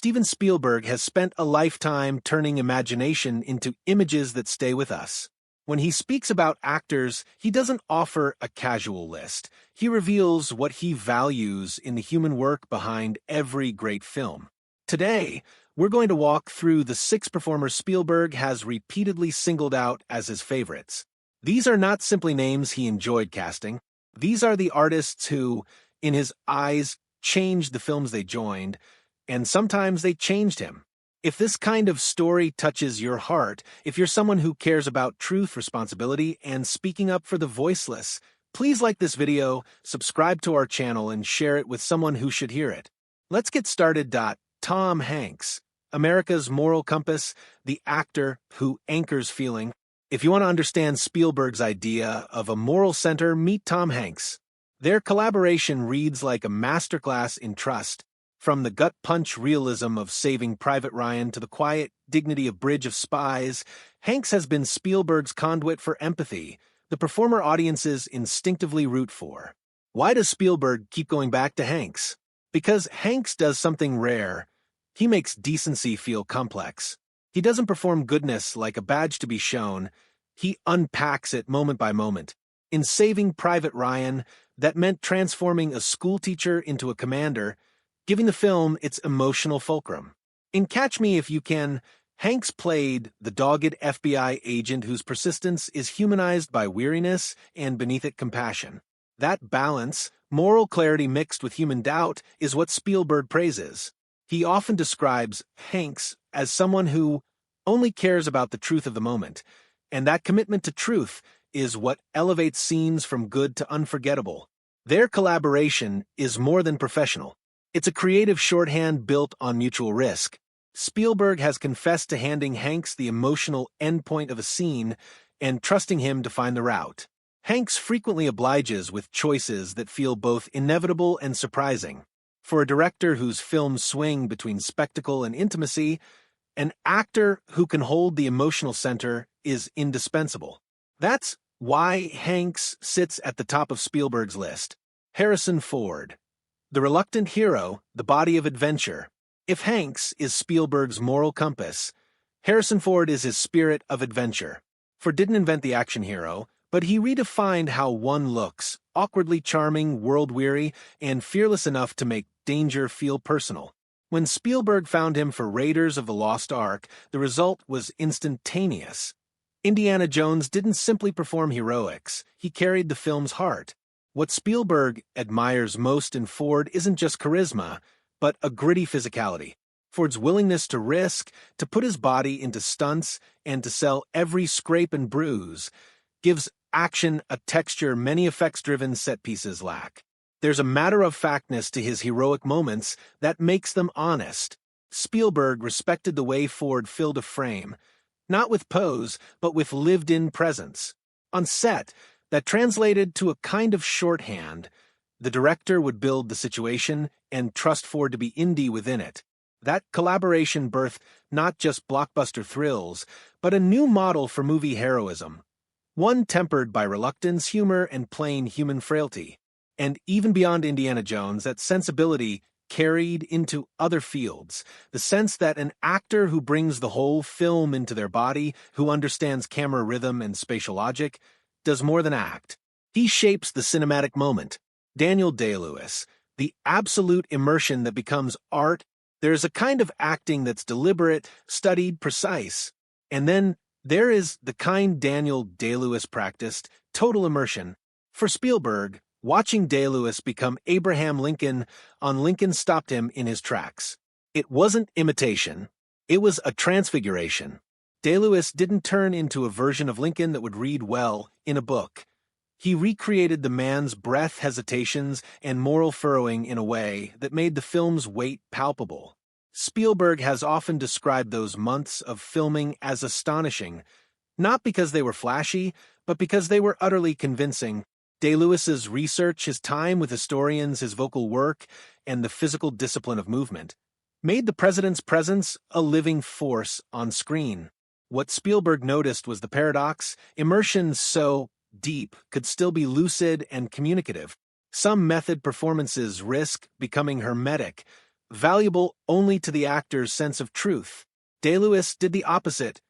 Steven Spielberg has spent a lifetime turning imagination into images that stay with us. When he speaks about actors, he doesn't offer a casual list. He reveals what he values in the human work behind every great film. Today, we're going to walk through the 6 performers Spielberg has repeatedly singled out as his favorites. These are not simply names he enjoyed casting. These are the artists who, in his eyes, changed the films they joined, and sometimes they changed him. If this kind of story touches your heart, if you're someone who cares about truth, responsibility, and speaking up for the voiceless, please like this video, subscribe to our channel, and share it with someone who should hear it. Let's get started. Tom Hanks, America's moral compass, the actor who anchors feeling. If you want to understand Spielberg's idea of a moral center, meet Tom Hanks. Their collaboration reads like a masterclass in trust. From the gut-punch realism of Saving Private Ryan to the quiet dignity of Bridge of Spies, Hanks has been Spielberg's conduit for empathy, the performer audiences instinctively root for. Why does Spielberg keep going back to Hanks? Because Hanks does something rare. He makes decency feel complex. He doesn't perform goodness like a badge to be shown. He unpacks it moment by moment. In Saving Private Ryan, that meant transforming a schoolteacher into a commander, giving the film its emotional fulcrum. In Catch Me If You Can, Hanks played the dogged FBI agent whose persistence is humanized by weariness and beneath it compassion. That balance, moral clarity mixed with human doubt, is what Spielberg praises. He often describes Hanks as someone who only cares about the truth of the moment, and that commitment to truth is what elevates scenes from good to unforgettable. Their collaboration is more than professional. It's a creative shorthand built on mutual risk. Spielberg has confessed to handing Hanks the emotional endpoint of a scene and trusting him to find the route. Hanks frequently obliges with choices that feel both inevitable and surprising. For a director whose films swing between spectacle and intimacy, an actor who can hold the emotional center is indispensable. That's why Hanks sits at the top of Spielberg's list. Harrison Ford, the reluctant hero, the body of adventure. If Hanks is Spielberg's moral compass, Harrison Ford is his spirit of adventure. Ford didn't invent the action hero, but he redefined how one looks, awkwardly charming, world-weary, and fearless enough to make danger feel personal. When Spielberg found him for Raiders of the Lost Ark, the result was instantaneous. Indiana Jones didn't simply perform heroics, he carried the film's heart. What Spielberg admires most in Ford isn't just charisma, but a gritty physicality. Ford's willingness to risk, to put his body into stunts, and to sell every scrape and bruise, gives action a texture many effects-driven set pieces lack. There's a matter-of-factness to his heroic moments that makes them honest. Spielberg respected the way Ford filled a frame, not with pose, but with lived-in presence. On set, that translated to a kind of shorthand. The director would build the situation and trust Ford to be indie within it. That collaboration birthed not just blockbuster thrills, but a new model for movie heroism. One tempered by reluctance, humor, and plain human frailty. And even beyond Indiana Jones, that sensibility carried into other fields. The sense that an actor who brings the whole film into their body, who understands camera rhythm and spatial logic, does more than act. He shapes the cinematic moment. Daniel Day-Lewis, the absolute immersion that becomes art. There's a kind of acting that's deliberate, studied, precise. And then there is the kind Daniel Day-Lewis practiced, total immersion. For Spielberg, watching Day-Lewis become Abraham Lincoln on Lincoln stopped him in his tracks. It wasn't imitation. It was a transfiguration. Day-Lewis didn't turn into a version of Lincoln that would read well in a book. He recreated the man's breath hesitations and moral furrowing in a way that made the film's weight palpable. Spielberg has often described those months of filming as astonishing, not because they were flashy, but because they were utterly convincing. Day-Lewis's research, his time with historians, his vocal work, and the physical discipline of movement made the president's presence a living force on screen. What Spielberg noticed was the paradox: immersion so deep could still be lucid and communicative. Some method performances risk becoming hermetic, valuable only to the actor's sense of truth. Day-Lewis did the opposite.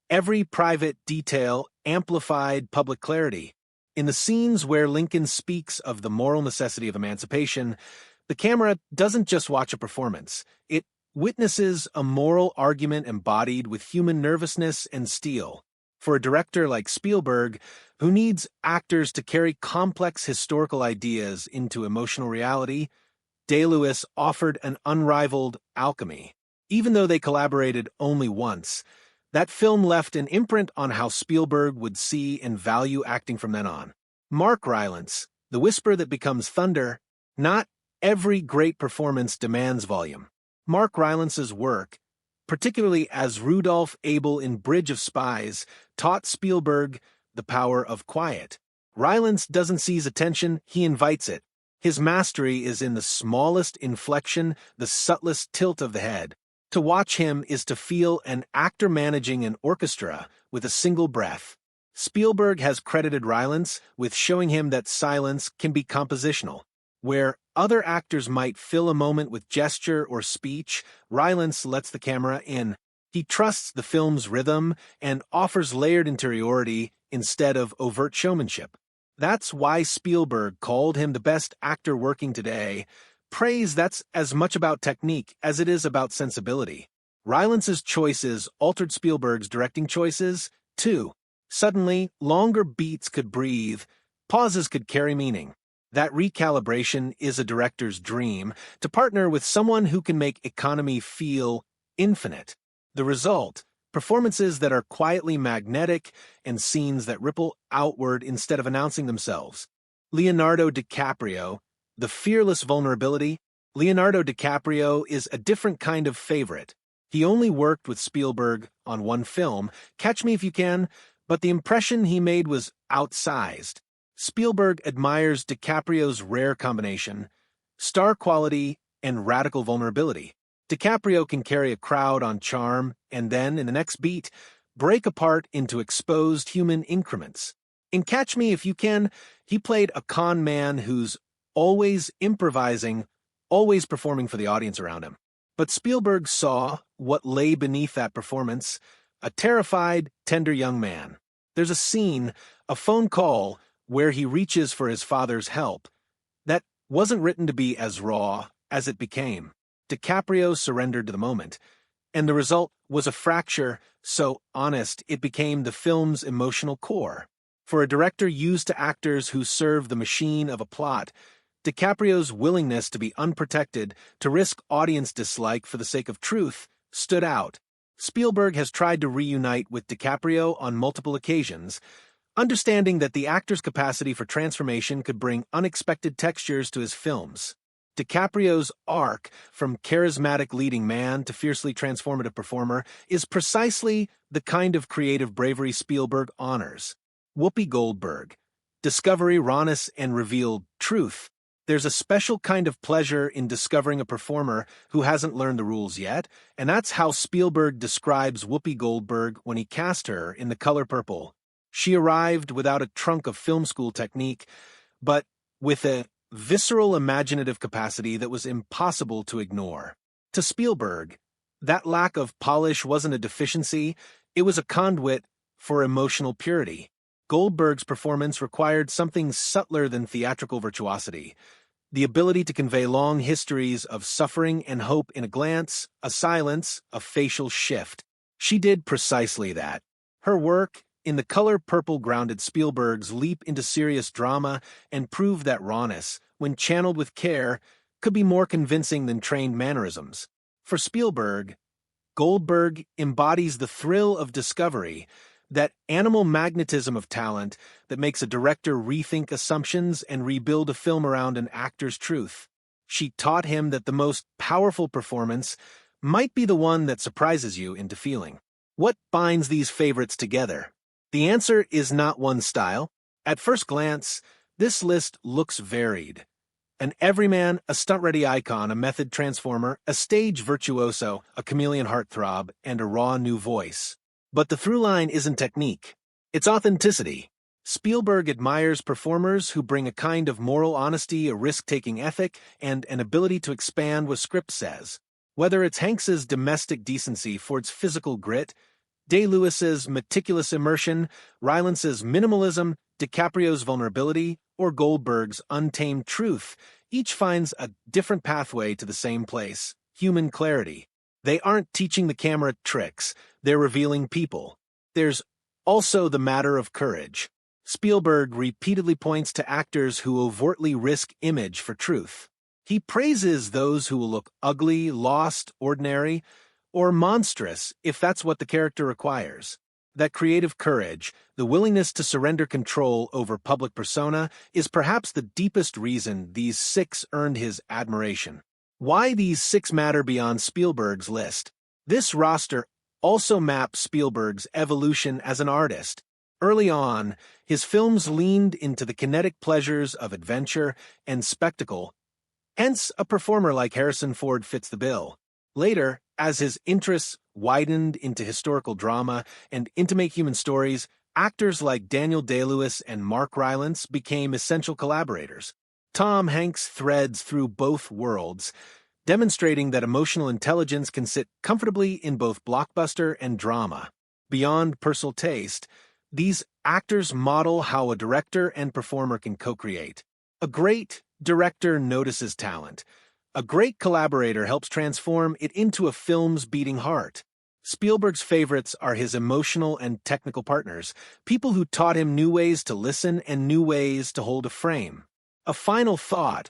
Every private detail amplified public clarity. In the scenes where Lincoln speaks of the moral necessity of emancipation, the camera doesn't just watch a performance. It witnesses a moral argument embodied with human nervousness and steel. For a director like Spielberg, who needs actors to carry complex historical ideas into emotional reality, Day-Lewis offered an unrivaled alchemy. Even though they collaborated only once, that film left an imprint on how Spielberg would see and value acting from then on. Mark Rylance, the whisper that becomes thunder. Not every great performance demands volume. Mark Rylance's work, particularly as Rudolph Abel in Bridge of Spies, taught Spielberg the power of quiet. Rylance doesn't seize attention, he invites it. His mastery is in the smallest inflection, the subtlest tilt of the head. To watch him is to feel an actor managing an orchestra with a single breath. Spielberg has credited Rylance with showing him that silence can be compositional. Where other actors might fill a moment with gesture or speech, Rylance lets the camera in. He trusts the film's rhythm and offers layered interiority instead of overt showmanship. That's why Spielberg called him the best actor working today. Praise that's as much about technique as it is about sensibility. Rylance's choices altered Spielberg's directing choices, too. Suddenly, longer beats could breathe, pauses could carry meaning. That recalibration is a director's dream, to partner with someone who can make economy feel infinite. The result, performances that are quietly magnetic and scenes that ripple outward instead of announcing themselves. Leonardo DiCaprio, the fearless vulnerability. Leonardo DiCaprio is a different kind of favorite. He only worked with Spielberg on one film, Catch Me If You Can, but the impression he made was outsized. Spielberg admires DiCaprio's rare combination, star quality and radical vulnerability. DiCaprio can carry a crowd on charm and then, in the next beat, break apart into exposed human increments. In Catch Me If You Can, he played a con man who's always improvising, always performing for the audience around him. But Spielberg saw what lay beneath that performance, a terrified, tender young man. There's a scene, a phone call, where he reaches for his father's help. That wasn't written to be as raw as it became. DiCaprio surrendered to the moment, and the result was a fracture so honest it became the film's emotional core. For a director used to actors who serve the machine of a plot, DiCaprio's willingness to be unprotected, to risk audience dislike for the sake of truth, stood out. Spielberg has tried to reunite with DiCaprio on multiple occasions, understanding that the actor's capacity for transformation could bring unexpected textures to his films. DiCaprio's arc, from charismatic leading man to fiercely transformative performer, is precisely the kind of creative bravery Spielberg honors. Whoopi Goldberg, discovery rawness and revealed truth. There's a special kind of pleasure in discovering a performer who hasn't learned the rules yet, and that's how Spielberg describes Whoopi Goldberg when he cast her in The Color Purple. She arrived without a trunk of film school technique, but with a visceral imaginative capacity that was impossible to ignore. To Spielberg, that lack of polish wasn't a deficiency, it was a conduit for emotional purity. Goldberg's performance required something subtler than theatrical virtuosity, the ability to convey long histories of suffering and hope in a glance, a silence, a facial shift. She did precisely that. Her work in The Color Purple grounded Spielberg's leap into serious drama and proved that rawness, when channeled with care, could be more convincing than trained mannerisms. For Spielberg, Goldberg embodies the thrill of discovery, that animal magnetism of talent that makes a director rethink assumptions and rebuild a film around an actor's truth. She taught him that the most powerful performance might be the one that surprises you into feeling. What binds these favorites together? The answer is not one style. At first glance, this list looks varied. An everyman, a stunt-ready icon, a method transformer, a stage virtuoso, a chameleon heartthrob, and a raw new voice. But the through line isn't technique. It's authenticity. Spielberg admires performers who bring a kind of moral honesty, a risk-taking ethic, and an ability to expand what script says. Whether it's Hanks's domestic decency, Ford's physical grit, Day-Lewis's meticulous immersion, Rylance's minimalism, DiCaprio's vulnerability, or Goldberg's untamed truth, each finds a different pathway to the same place: human clarity. They aren't teaching the camera tricks, they're revealing people. There's also the matter of courage. Spielberg repeatedly points to actors who overtly risk image for truth. He praises those who will look ugly, lost, ordinary, or monstrous if that's what the character requires. That creative courage, the willingness to surrender control over public persona, is perhaps the deepest reason these six earned his admiration. Why these six matter beyond Spielberg's list. This roster also maps Spielberg's evolution as an artist. Early on, his films leaned into the kinetic pleasures of adventure and spectacle. Hence, a performer like Harrison Ford fits the bill. Later, as his interests widened into historical drama and intimate human stories, actors like Daniel Day-Lewis and Mark Rylance became essential collaborators. Tom Hanks threads through both worlds, demonstrating that emotional intelligence can sit comfortably in both blockbuster and drama. Beyond personal taste, these actors model how a director and performer can co-create. A great director notices talent. A great collaborator helps transform it into a film's beating heart. Spielberg's favorites are his emotional and technical partners, people who taught him new ways to listen and new ways to hold a frame. A final thought: